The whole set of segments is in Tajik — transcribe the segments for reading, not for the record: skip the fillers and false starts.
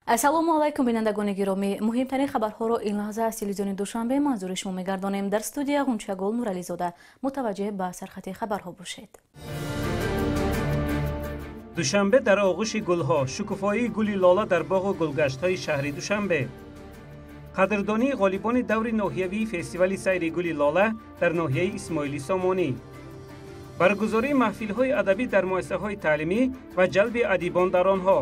ассалому алайкум бинандагони гиромӣ, муҳимтарин хабарҳоро ин лаҳза аз телевизиони душанбе манзури шумо мегардонем. Дар студия Ғунчагул Нурализода. мутаваҷҷеҳ ба сархати хабарҳо бошед. душанбе дар оғӯши гулҳо, шукуфоии гули лола дар боғу гулгаштҳои шаҳри Душанбе. қадрдонии ғолибони даври ноҳиявии фестивали сайри гули лола дар ноҳияи Исмоили Сомонӣ. баргузории маҳфилҳои адабӣ дар муассисаҳои таълимӣ ва ҷалби адибон дар онҳо.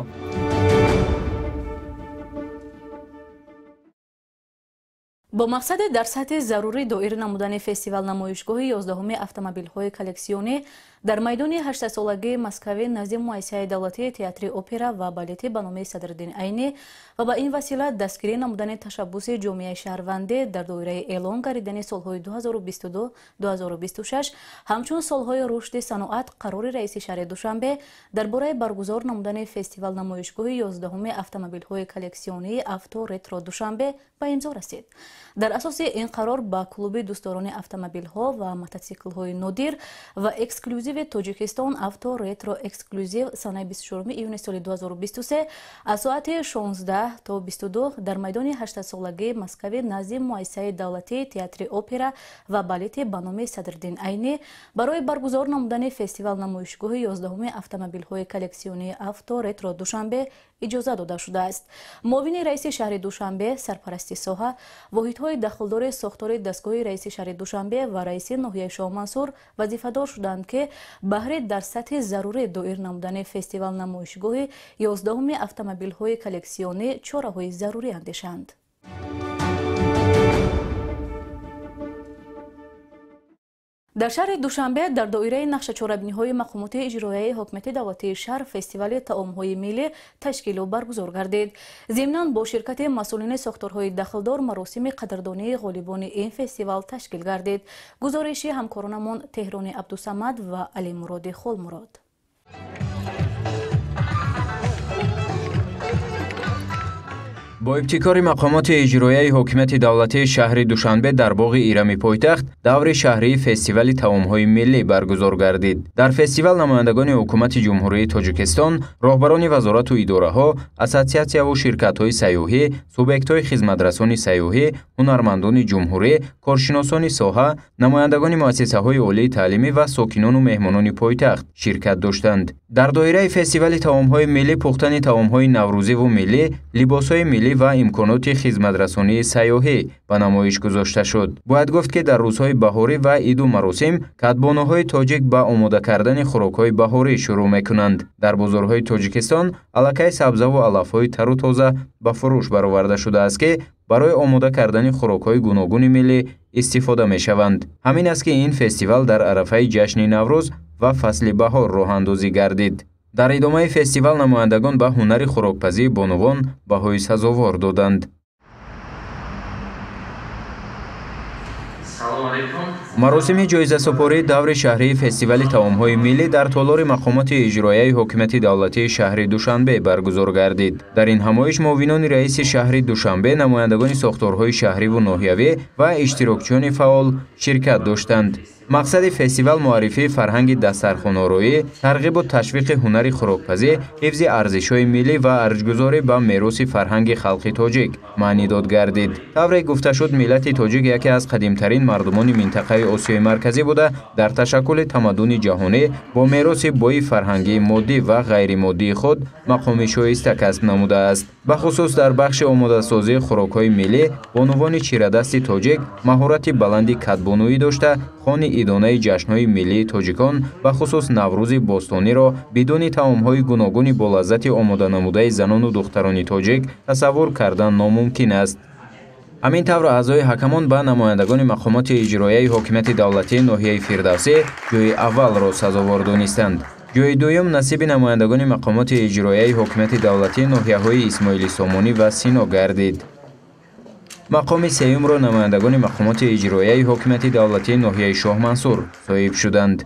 бо мақсади дар сатҳи зарурӣ доир намудани фестивал намоишгоҳи 11-уми автомобилҳои коллексионӣ дар майдони 8-солагии Москавӣ назди муассисаи давлатии театри опера ва балети ба номи Садриддин Айнӣ ва ба ин васила дастгирӣ намудани ташаббуси ҷомеаи шаҳрвандӣ дар доираи эълон гардидани солҳои 2022-2026 ҳамчун солҳои рушди саноат қарори раиси шаҳри Душанбе дар бораи баргузор намудани фестивал намоишгоҳи 11-уми автомобилҳои коллексионии авто ретро Душанбе ба имзо расид. дар асоси ин қарор ба клуби дӯстдорони автомобилҳо ва мотоциклҳои нодир ва эксклюзиви Тоҷикистон авто ретро эксклюзив санаи 24 июни соли 2023 аз соати 16 то 22 дар майдони 8-солагии Москавӣ назди муассисаи давлатии театри опера ва балети ба номи Садриддин Айнӣ барои баргузор намудани фестивал намоишгоҳи 11-уми автомобилҳои коллексионии авто ретро Душанбе иҷоза дода шудааст. муовини раиси шаҳри Душанбе, сарпарасти соҳа, воҳидҳои дахлдори сохтори дастгоҳи раиси шаҳри Душанбе ва раиси ноҳияи Шоҳмансур вазифадор шуданд ки баҳри дар сатҳи зарурӣ доир намудани фестивал намоишгоҳи 11-уми автомобилҳои коллексионӣ чораҳои зарурӣ андешанд. дар шаҳри Душанбе дар доираи нақшачорабиниҳои мақомоти иҷроияи ҳокимияти давлатии шаҳр фестивали таомҳои миллӣ ташкилу баргузор гардид. зимнан бо ширкати масъулини сохторҳои дахлдор маросими қадрдонии ғолибони ин фестивал ташкил гардид. гузориши ҳамкоронамон Теҳрони Абдусамад ва Алимуроди Холмурод. бо ибтикори мақомоти иҷроияи ҳокимияти давлатии шаҳри Душанбе дар боғи ирами пойтахт даври шаҳрии фестивали таомҳои миллӣ баргузор гардид. дар фестивал намояндагони ҳукумати ҷумҳурии Тоҷикистон, роҳбарони вазорату идораҳо, ассотсиатсияву ширкатҳои сайёҳӣ, субъектҳои хизматрасони сайёҳӣ, ҳунармандони ҷумҳурӣ, коршиносони соҳа, намояндагони муассисаҳои олии таълимӣ ва сокинону меҳмонони пойтахт ширкат доштанд. дар доираи фестивали таомҳои миллӣ пухтани таомҳои наврӯзиву миллӣ, либосҳои миллӣ ва имконоти хизматрасонии сайёҳӣ ба намоиш гузошта шуд. бояд гуфт ки дар рӯзҳои баҳорӣ ва иду маросим кадбонаҳои тоҷик ба омода кардани хӯрокҳои баҳорӣ шурӯъ мекунанд. дар бозорҳои Тоҷикистон аллакай сабзаву алафҳои тару тоза ба фурӯш бароварда шудааст ки барои омода кардани хӯрокҳои гуногуни миллӣ истифода мешаванд. ҳамин аст ки ин фестивал дар арафаи ҷашни Наврӯз ва фасли баҳор роҳандозӣ гардид. дар идомаи фестивал намояндагон ба ҳунари хӯрокпазии бонувон баҳои сазовор доданд. маросими ҷоизасупории даври шаҳрии фестивали таомҳои миллӣ дар толори мақомоти иҷроияи ҳокимияти давлатии шаҳри Душанбе баргузор гардид. дар ин ҳамоиш муовинони раиси шаҳри Душанбе, намояндагони сохторҳои шаҳриву ноҳиявӣ ва иштирокчиёни фаъол ширкат доштанд. мақсади фестивал муаррифии фарҳанги дастархонороӣ, тарғибу ташвиқи ҳунари хӯрокпазӣ, ҳифзи арзишҳои миллӣ ва арҷгузорӣ ба мероси фарҳанги халқи тоҷик маънӣ дод гардид. тавре гуфта шуд, миллати тоҷик яке аз қадимтарин мардумони минтақаи осиёи марказӣ буда, дар ташаккули тамаддуни ҷаҳонӣ бо мероси бойи фарҳангии моддӣ ва ғайримоддии худ мақоми шоиста касб намудааст. бахусус дар бахши омодасозии хӯрокҳои миллӣ, бонувони чирадасти тоҷик маҳорати баланди кадбонуӣ дошта, хони идонаи ҷашнҳои миллии тоҷикон ба хусус Наврӯзи бостониро бидуни таомҳои гуногуни болаззати омода намудаи занону духтарони тоҷик тасаввур кардан номумкин аст. ҳамин тавр аъзои ҳакамон ба намояндагони мақомоти иҷроияи ҳокимияти давлатии ноҳияи Фирдавсӣ ҷойи аввалро сазовор донистанд. ҷойи дуюм насиби намояндагони мақомоти иҷроияи ҳокимияти давлатии ноҳияҳои Исмоили Сомонӣ ва Сино гардид. мақоми сеюмро намояндагони мақомоти иҷроияи ҳокимияти давлатии ноҳияи Шоҳмансур соҳиб шуданд.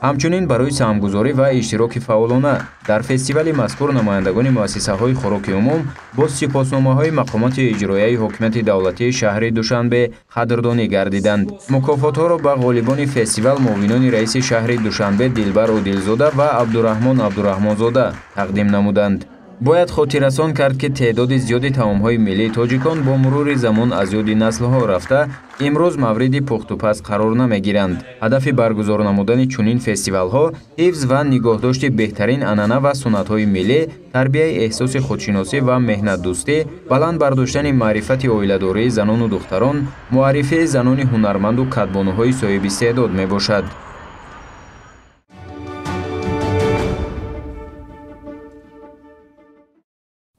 ҳамчунин барои саҳмгузорӣ ва иштироки фаъолона дар фестивали мазкур намояндагони муассисаҳои хӯроки умум бо сипосномаҳои мақомоти иҷроияи ҳокимияти давлатии шаҳри Душанбе қадрдонӣ гардиданд. мукофотҳоро ба ғолибони фестивал муовинони раиси шаҳри Душанбе Дилбар Одилзода ва Абдураҳмон Абдураҳмонзода тақдим намуданд. бояд хотиррасон кард ки теъдоди зиёди таомҳои миллии тоҷикон бо мурури замон аз ёди наслҳо рафта имрӯз мавриди пухтупаз қарор намегиранд. Ҳадафи баргузор намудани чунин фестивалҳо ҳифз ва нигоҳдошти беҳтарин анъана ва суннатҳои миллӣ, тарбияи эҳсоси худшиносӣ ва меҳнатдӯстӣ, баланд бардоштани маърифати оиладории занону духтарон, муаррифии занони ҳунарманду кадбонуҳои соҳиби истеъдод мебошад.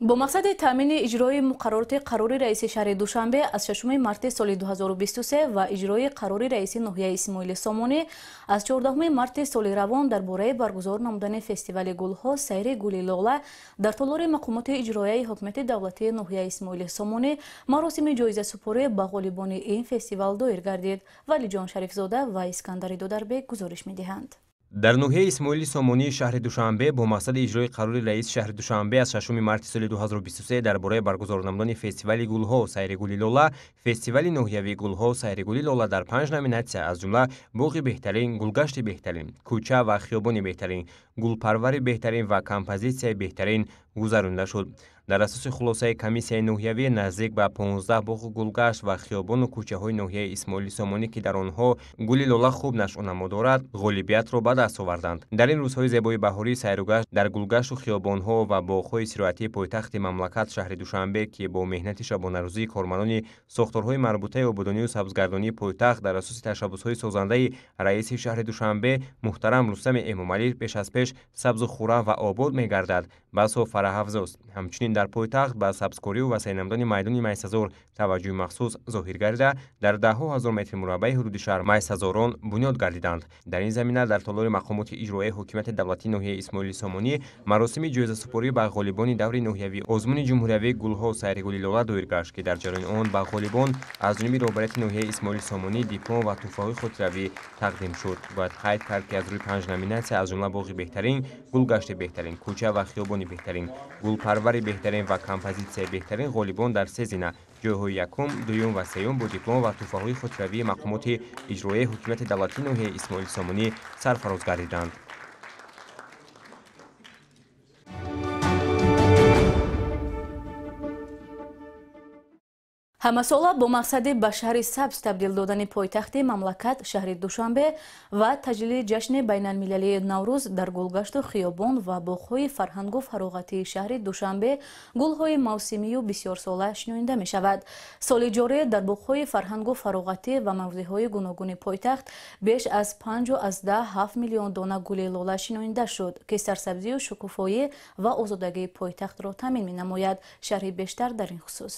бо мақсади таъмини иҷрои муқарроти қарори раиси шаҳри Душанбе аз 6 марти соли 2023 ва иҷрои қарори раиси ноҳияи Исмоили Сомонӣ аз 14 марти соли равон дар бораи баргузор намудани фестивали гулҳо сайри гули лола дар толори мақомоти иҷроияи ҳокимияти давлатии ноҳияи Исмоили Сомонӣ маросими ҷоизасупорӣ ба ғолибони ин фестивал доир гардид. Валиҷон Шарифзода ва Искандари Додарбек гузориш медиҳанд. дар ноҳияи Исмоили Сомонии шаҳри Душанбе бо мақсади иҷрои қарори раиси шаҳри Душанбе аз 6 марти соли 2023 дар бораи баргузор намудани фестивали гулҳо сайри гули лола, фестивали ноҳиявии гулҳо сайри гули лола дар 5 номинатсия аз ҷумла боғи беҳтарин, гулгашти беҳтарин, кӯча ва хиёбони беҳтарин, гулпарвари беҳтарин ва композитсияи беҳтарин гузаронда шуд. дар асоси хулосаи комиссияи ноҳиявӣ наздик ба 15 боғу гулгашт ва хиёбону кӯчаҳои ноҳияи Исмоили Сомонӣ ки дар онҳо гули лола хуб нашъунамо дорад, ғолибиятро ба даст оварданд. дар ин рӯзҳои зебои баҳории сайругашт дар гулгашту хиёбонҳо ва боғҳои сироятии пойтахти мамлакат шаҳри Душанбе ки бо меҳнати шабонарӯзии корманони сохторҳои марбутаи ободонию сабзгардонии пойтахт дар асоси ташаббусҳои созандаи раиси шаҳри Душанбе муҳтарам Рустами Эмомалӣ пеш аз пеш сабзу хӯрам ва обод мегардад, басо фараҳафзост. ҳамчунин дар пойтахт ба сабзкорию васеънамудани майдони майсазор таваҷҷӯҳи махсус зоҳир гардида, дар даҳҳо ҳазор метри мураббаи ҳудуди шаҳр майсазорон бунёд гардиданд. дар ин замина дар толори мақомоти иҷроияи ҳокимияти давлатии ноҳияи Исмоили Сомонӣ маросими ҷоизасупорӣ ба ғолибони даври ноҳиявӣ озмуни ҷумҳуриявии гулҳо сайри гули лола доир гашт ки дар ҷараёни он ба ғолибон аз ҷониби роҳбарияти ноҳияи Исмоили Сомонӣ диплом ва тӯҳфаҳои хотиравӣ тақдим шуд. бояд қайд кард ки аз рӯи 5 номинатсия аз ҷумла боғи беҳтарин, гулгашти беҳтарин, кӯча ва хиёбони беҳтарин, гулпарвари беҳтарин ва композитсияи беҳтарин ғолибон дар се зина ҷойҳои якум, дуюм ва сеюм бо диплом ва тӯҳфаҳои хотиравии мақомоти иҷроияи ҳокимияти давлатии ноҳияи Исмоили Сомонӣ сарфароз гардиданд. ҳамасола бо мақсади ба шаҳри сабз табдил додани пойтахти мамлакат шаҳри Душанбе ва таҷлили ҷашни байналмилалии Наврӯз дар гулгашту хиёбон ва боғҳои фарҳангу фароғатии шаҳри Душанбе гулҳои мавсимию бисёрсола шиноида мешавад. соли ҷорӣ дар боғҳои фарҳангу фароғатӣ ва мавзеъҳои гуногуни пойтахт беш аз 5.7 миллион дона гули лола шиноида шуд ки сарсабзию шукуфоӣ ва озодагии пойтахтро таъмин менамояд. шарҳи бештар дар ин хусус.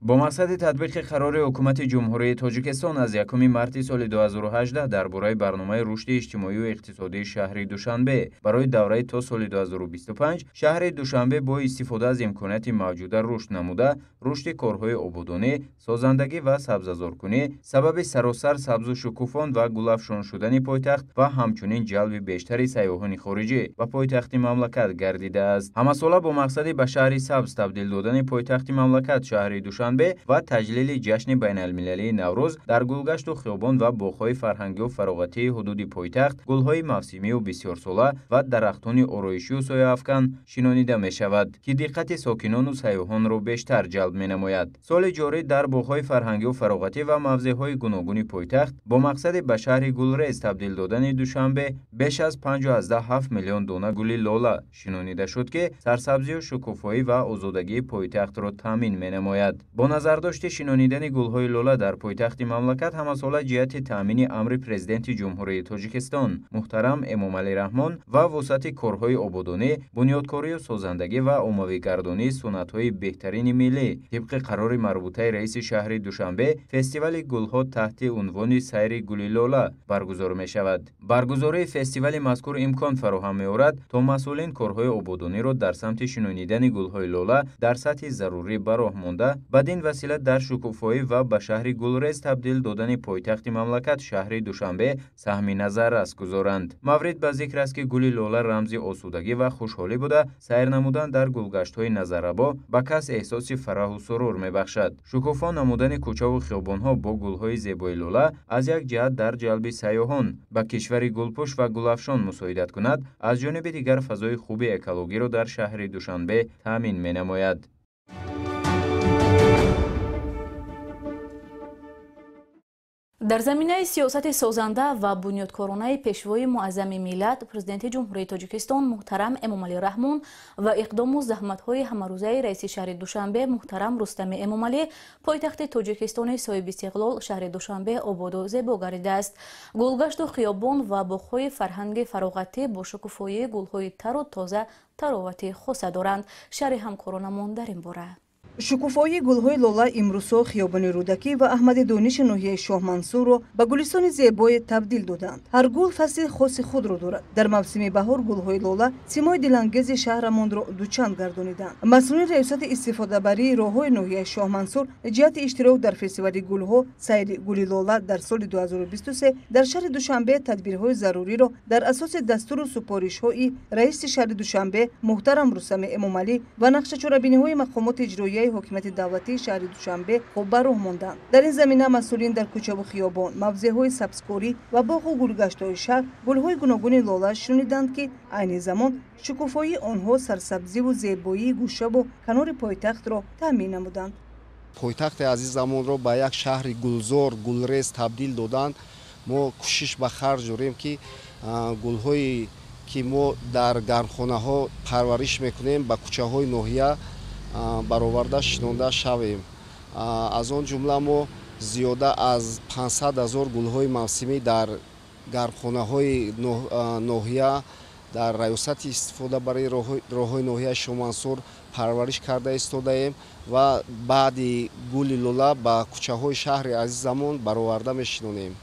бо мақсади татбиқи қарори ҳукумати ҷумҳурии Тоҷикистон аз 1 марти соли 2018 дар бораи барномаи рушди иҷтимоию иқтисодии шаҳри Душанбе барои давраи то соли 2025 шаҳри Душанбе бо истифода аз имконияти мавҷуда рушд намуда, рушди корҳои ободонӣ, созандагӣ ва сабзазоркунӣ сабаби саросар сабзу шукуфон ва гулафшон шудани пойтахт ва ҳамчунин ҷалби бештари сайёҳони хориҷӣ ба пойтахти мамлакат гардидааст. ҳамасола бо мақсади ба шаҳри сабз табдил додани пойтахти мамлакат шаҳри Душанбе ва таҷлили ҷашни байналмилалии Наврӯз дар гулгашту хиёбон ва боғҳои фарҳангию фароғатии ҳудуди пойтахт гулҳои мавсимию бисёрсола ва дарахтони ороишию сояафкан шинонида мешавад ки диққати сокинону сайёҳонро бештар ҷалб менамояд. соли ҷорӣ дар боғҳои фарҳангию фароғатӣ ва мавзеъҳои гуногуни пойтахт бо мақсади ба шаҳри гулрез табдил додани Душанбе беш аз 5.7 миллион дона гули лола шинонида шуд ки сарсабзию шукуфоӣ ва озодагии пойтахтро таъмин менамояд. бо назардошти шинонидани гулҳои лола дар пойтахти мамлакат ҳамасола ҷиҳати таъмини амри президенти ҷумҳурии Тоҷикистон муҳтарам Эмомалӣ Раҳмон ва вусъати корҳои ободонӣ, бунёдкорию созандагӣ ва оммавигардонии суннатҳои беҳтарини миллӣ тибқи қарори марбутаи раиси шаҳри Душанбе фестивали гулҳо таҳти унвони сайри гули лола баргузор мешавад. баргузории фестивали мазкур имкон фароҳам меорад то масъулин корҳои ободониро дар самти шинонидани гулҳои лола дар сатҳи зарурӣ ба роҳ монда ба бадин васила дар шукуфоӣ ва ба шаҳри гулрез табдил додани пойтахти мамлакат шаҳри Душанбе саҳми назар аст гузоранд. Маврид ба зикр аст ки гули лола рамзи осудагӣ ва хушҳолӣ буда, сайр намудан дар гулгаштҳои назарабо ба кас эҳсоси фараҳу сурур мебахшад. Шукуфо намудани кӯчаву хиёбонҳо бо гулҳои зебои лола аз як ҷиҳат дар ҷалби сайёҳон ба кишвари гулпӯш ва гулафшон мусоидат кунад, аз ҷониби дигар фазои хуби экологиро дар шаҳри Душанбе таъмин менамояд. дар заминаи сиёсати созанда ва бунёдкоронаи пешвои муаззами миллат, президенти ҷумҳурии Тоҷикистон муҳтарам Эмомалӣ Раҳмон ва иқдому заҳматҳои ҳамарӯзаи раиси шаҳри Душанбе муҳтарам Рустами Эмомалӣ пойтахти Тоҷикистони соҳиби истиқлол шаҳри Душанбе ободу зебо гардидааст. Гулгашту хиёбон ва боғҳои фарҳанги фароғатӣ бо шукуфоии гулҳои тару тоза таровати хоса доранд. шаҳри ҳамкоронамон дар ин бора. шукуфоии гулҳои лола имрӯзҳо хиёбони Рӯдакӣ ва Аҳмади Дониши ноҳияи Шоҳмансурро ба гулистони зебое табдил доданд. Ҳар гул фасли хоси худро дорад. Дар мавсими баҳор гулҳои лола симои дилангези шаҳрамонро дучанд гардониданд. масъулини раёсати истифодабарии роҳҳои ноҳияи Шоҳмансур ҷиҳати иштирок дар фестивали гулҳо сайри гули лола дар соли 2023 дар шаҳри Душанбе тадбирҳои заруриро дар асоси дастуру супоришҳои раиси шаҳри Душанбе муҳтарам Рустами Эмомалӣ ва нақшачорабиниҳои мақомоти иҷроияи ҳокимияти давлатии шаҳри Душанбе хуб ба роҳ монданд. Дар ин замина масъулин дар кӯчаву хиёбон, мавзеъҳои сабзкорӣ ва боғу гулгаштҳои шаҳр гулҳои гуногуни лола шуниданд, ки айни замон шукуфоии онҳо сарсабзиву зебоии гӯшаву канори пойтахтро таъмин намуданд. пойтахти азиз замонро ба як шаҳри гулзор, гулрез табдил доданд. мо кӯшиш ба харҷ дорем, ки гулҳои ки мо дар гармхонаҳо парвариш мекунем ба кӯчаҳои ноҳия бароварда шинонда шавем. аз он ҷумла мо зиёда аз 500 000 гулҳои мавсимӣ дар гармхонаҳои ноҳия дар раёсати истифодабарии роҳҳои ноҳияи Шоҳмансур парвариш карда истодаем ва баъди гули лола ба кӯчаҳои шаҳри азизамон бароварда мешинонем.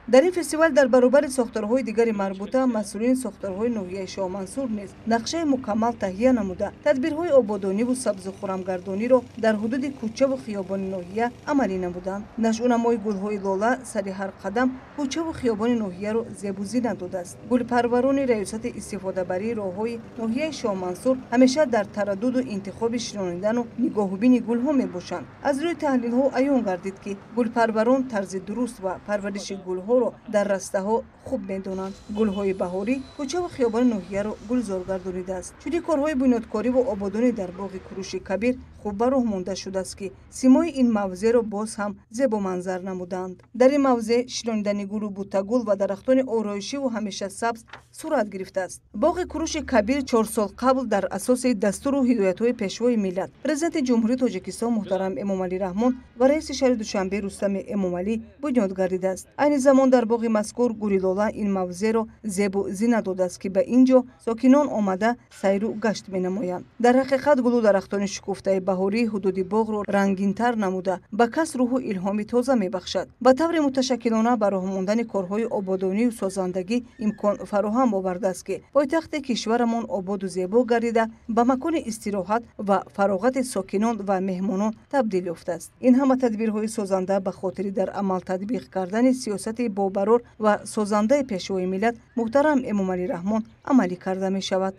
дар ин фестивал дар баробари сохторҳои дигари марбута масъулини сохторҳои ноҳияи Шоҳмансур низ нақшаи мукаммал таҳия намуда тадбирҳои ободониву сабзу хӯрамгардониро дар ҳудуди кӯчаву хиёбони ноҳия амалӣ намуданд. нашъунамои гулҳои лола сари ҳар қадам кӯчаву хиёбони ноҳияро зебу зинат додааст. гулпарварони раёсати истифодабарии роҳҳои ноҳияи Шоҳмансур ҳамеша дар тараддуду интихоби шинонидану нигоҳубини гулҳо мебошанд. аз рӯи таҳлилҳо аён гардид, ки гулпарварон тарзи дуруст ва парвариши гулҳоро дар растаҳо хуб медонанд. гулҳои баҳорӣ кӯчаву хиёбони ноҳияро гулзор гардонидааст. чунин корҳои бунёдкориву ободонӣ дар боғи Куруши Кабир хуб ба роҳ монда шудааст, ки симои ин мавзеъро боз ҳам зебоманзар намуданд. дар ин мавзеъ шинонидани гулу бутагул ва дарахтони ороишиву ҳамеша сабз сурат гирифтааст. боғи Куруши Кабир 4 сол қабл дар асоси дастуру ҳидоятҳои пешвои миллат президенти ҷумҳурии Тоҷикистон муҳтарам Эмомалӣ Раҳмон ва раиси шаҳри Душанбе Рустами Эмомалӣ бунёд гардидааст. айни замон дар боғи мазкур гули лола ин мавзеъро зебу зинат додааст, ки ба ин ҷо сокинон омада сайру гашт менамоянд. дар ҳақиқат гулу дарахтони шукуфтаи баҳорӣ ҳудуди боғро рангинтар намуда ба кас рӯҳу илҳоми тоза мебахшад. ба таври муташаккилона ба роҳ мондани корҳои ободонию созандагӣ имкон фароҳам овардааст, ки пойтахти кишварамон ободу зебо гардида ба макони истироҳат ва фароғати сокинон ва меҳмонон табдил ёфтааст. ин ҳама тадбирҳои созанда ба хотири дар амал татбиқ кардани сиёсати бобарор ва созандаи пешвои миллат муҳтарам Эмомалӣ Раҳмон амалӣ карда мешавад.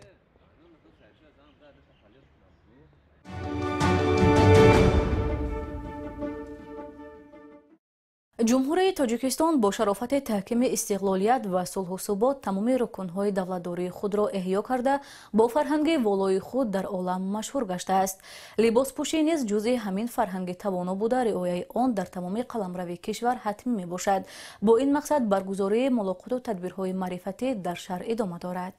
ҷумҳурии Тоҷикистон бо шарофати таҳкими истиқлолият ва сулҳу субот тамоми рукунҳои давлатдории худро эҳё карда бо фарҳанги волои худ дар олам машҳур гаштааст. Либоспӯшӣ низ ҷузъи ҳамин фарҳанги тавоно буда риояи он дар тамоми қаламрави кишвар ҳатмӣ мебошад. бо ин мақсад баргузории мулоқоту тадбирҳои маърифатӣ дар шаҳр идома дорад.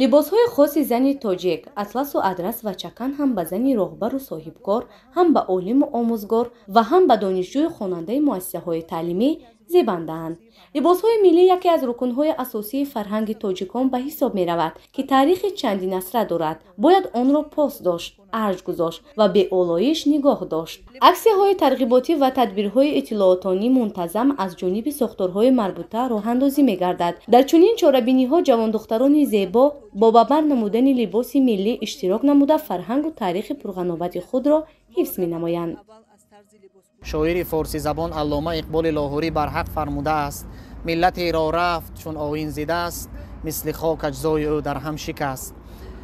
либосҳои хоси зани тоҷик атласу адрас ва чакан ҳам ба зани роҳбару соҳибкор, ҳам ба олиму омӯзгор ва ҳам ба донишҷӯю хонандаи муассисаҳои таълимӣ زیبنده‌اند. لباس‌های ملی یکی از رکن‌های اساسی فرهنگ تاجیکان به حساب می‌رود که تاریخ چندین عصر دارد. باید آن را پاس داشت، ارج گذاشت و به آلایش نگاه داشت. اکسی‌های ترغیباتی و تدبیرهای اطلاعاتی منتظم از جانب ساختارهای مربوطه راه‌اندازی می‌گردد. در چنین چاره‌بینی‌ها جوان دختران زیبا با ببر نمودن لباس ملی اشتراک نموده فرهنگ و تاریخ پرغناوت خود را حفظ می‌نمایند. شاعر فارسی زبان علامه اقبال لاهوری برحق فرموده است: ملتی را رفت چون آیین زده است، مثل خاک اجزای او در هم شکست.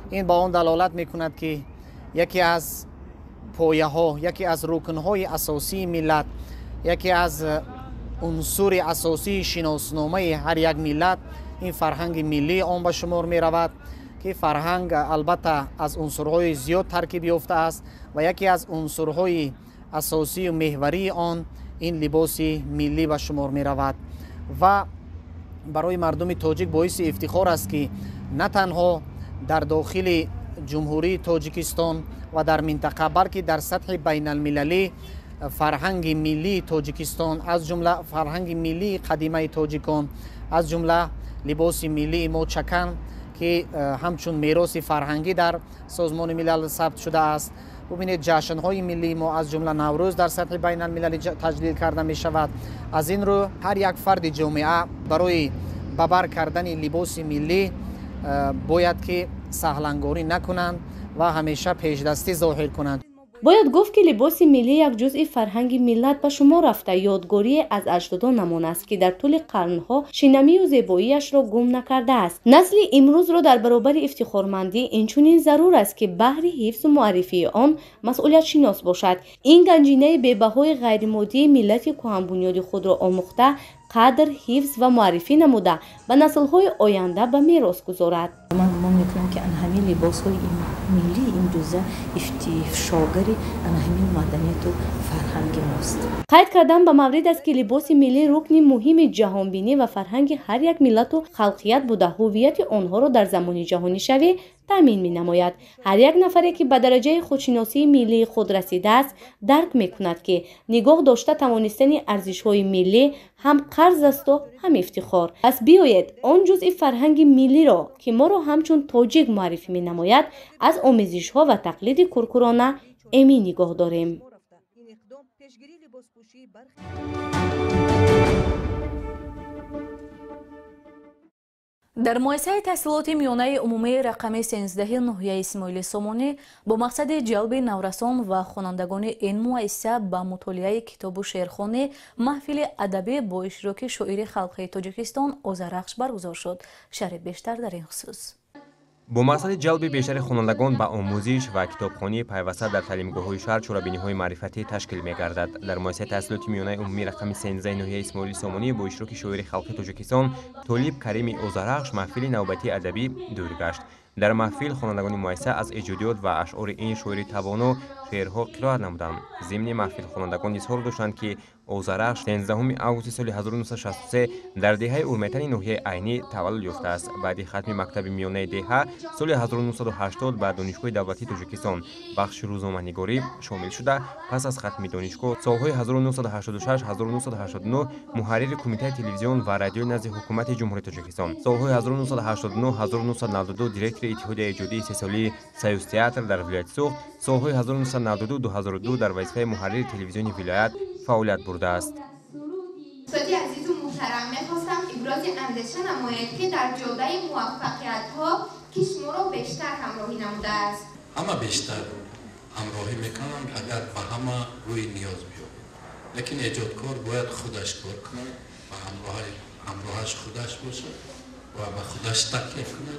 این با آن دلالت می‌کند که یکی از پایه‌ها، یکی از رکن‌های اساسی ملت، یکی از عنصر اساسی شناسنامه هر یک ملت این فرهنگ ملی آن به شمار می‌رود که فرهنگ البته از عنصرهای زیاد ترکیب یافته است و یکی از عنصرهای اساسی و محوری آن این لباس ملی به شمار می رود و برای مردم تاجیک باعث افتخار است که نه تنها در داخل جمهوری تاجیکستان و در منطقه بلکه در سطح بین المللی فرهنگ ملی تاجیکستان از جمله فرهنگ ملی قدیمه تاجیکان از جمله لباس ملی ما چکن که همچون میراث فرهنگی در سازمان ملل ثبت شده است. ببینید جشن‌های ملی ما از جمله نوروز در سطح بین المللی تجلیل کرده می شود. از این رو هر یک فرد جامعه برای ببر کردن لباس ملی باید که سهلنگاری نکنند و همیشه پیشدستی ظاهر کنند. باید گفت که لباس ملی یک جزء فرهنگ ملت به شمار رفته یادگاری از اجدادان نمانده است که در طول قرنها شنمی و زیباییش را گم نکرده است. نسل امروز را در برابر افتخارمندی اینچنین ضرور است که بهر حفظ و معرفی آن مسئولیت شناس باشد. این گنجینه بی‌بهای غیرمادی ملت کهن بنیاد خود را آموخته قدر حفظ و معرفی نموده به نسل‌های آینده به میراث گذارد. ما می‌کنیم که همین لباس‌های ملی این جزء افشاگری همین مدنیت و فرهنگ ماست. قید کردن به مورد است که لباس ملی رکن مهم جهانبینی و فرهنگ هر یک ملت و خلقیت بوده هویت آنها را در زمان جهانی شوی تامین می‌نماید. هر یک نفری که به درجه خودشناسی ملی خود رسیده است درک می‌کند که نگاه داشته توانستن ارزش‌های ملی هم قرض است و هم افتخار. پس بیایید آن جزء فرهنگ ملی را که ما را همچون تاجیک معرفی می‌نماید از آموزش‌ها و تقلید کورکورانه امی نگاه داریم. در مؤسسه تحصیلات میانه عمومی رقم 13 ناحیه اسماعیل سامانی با مقصد جلب نورسان و خوانندگان این مؤسسه به مطالعه کتاب و شعرخوانی محفل ادبی با اشتراک شاعر خلق تاجیکستان اوزرخش برگزار شد. شرح بیشتر در این خصوص. با مقصد جلب بیشتر خوانندگان به آموزش و کتابخوانی پیوسته در تعلیمگاه‌های شهر چاره‌بینی‌های معرفتی تشکیل می‌گردد. در مؤسسه تحصیلات میانه عمومی رقم 13 ناحیه اسماعیل سامانی با اشتراک شاعر خلق تاجیکستان طالب کریم اوزرخش محفل نوبتی ادبی دور گشت. در محفل خوانندگان مؤسسه از ایجادیات و اشعار این شاعر توانا شعرها قرائت نمودند. ضمن محفل خوانندگان اظهار داشتند که اوزرخش 13 آگوست سال 1963 در دهه اورمیتن ناحیه عینی تولد یافته است. بعد ختم مکتب میانه دهه سال 1980 به دانشگاه دولتی تاجیکستان بخش روزنامه‌نگاری شامل شده. پس از ختم دانشگاه سالهای 1986-1989 محرر کمیته تلویزیون و رادیو نزد حکومت جمهوری تاجیکستان، سالهای 1989-1992 دیرکتور اتحادیه ایجادی 3 ساله سیوس تئاتر در ولایت سوخت، سالهای 1992-2002 در وظیفه محرر تلویزیون ولایت فعالیت برده است. دوستان عزیز و محترم، می‌خواستم ابراز اندیشه نماید که در جاده موفقیت‌ها که شما را بیشتر همراهی نموده است. همه بیشتر همراهی میکنند اگر به همه روی نیاز بیابند، لیکن ایجادکار باید خودش کار کنه و همراهش خودش باشه و به خودش تکیه کنه.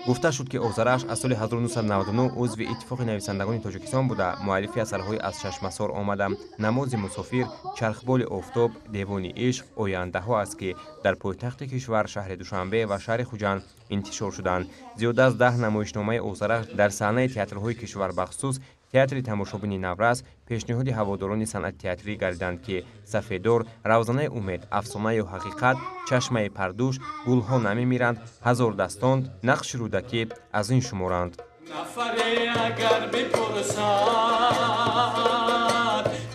گفته شد که اوزرخش از سال 1999 عضو اتفاق نویسندگان تاجیکستان بوده. مؤلف اثرهای از شش مسار آمده، نماز مسافر، چرخبال آفتاب، دیوان عشق، آینده ها است که در پایتخت کشور شهر دوشنبه و شهر خوجند انتشار شدند. زیاد از 10 نمایشنامه اوزرخش در صحنه تئاترهای کشور بخصوص تئاتر تماشابینی نورس پیشنهاد هواداران صنعت تئاتری گردیدند که سفیدار، روزنه امید، افسانه و حقیقت، چشمه پردوش، گلها نمیمیرند، هزار دستان، نقش رودکی از این شمارند. نفره اگر بپرسد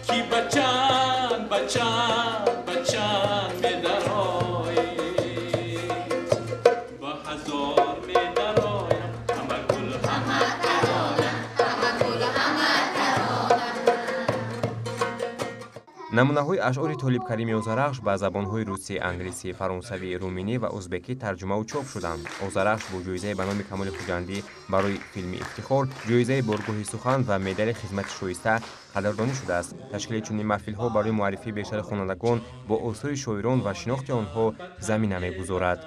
کی بچن بچن بچن هزار می درایم همه گل همه ترانه همه گل همه ترانه. намунаҳои ашъори Толибкарими Озарахш ба забонҳои русӣ, англисӣ, фаронсавӣ, руминӣ ва ӯзбекӣ тарҷумаву чоп шуданд. Озарахш бо ҷоизаи ба номи Камоли Хуҷандӣ барои филми Ифтихор, ҷоизаи Боргоҳи сухан ва медали хизмати шоиста қадрдонӣ шудааст. Ташкили чунин маҳфилҳо барои муаррифии бештари хонандагон бо осори шоирон ва шинохти онҳо замина мегузорад.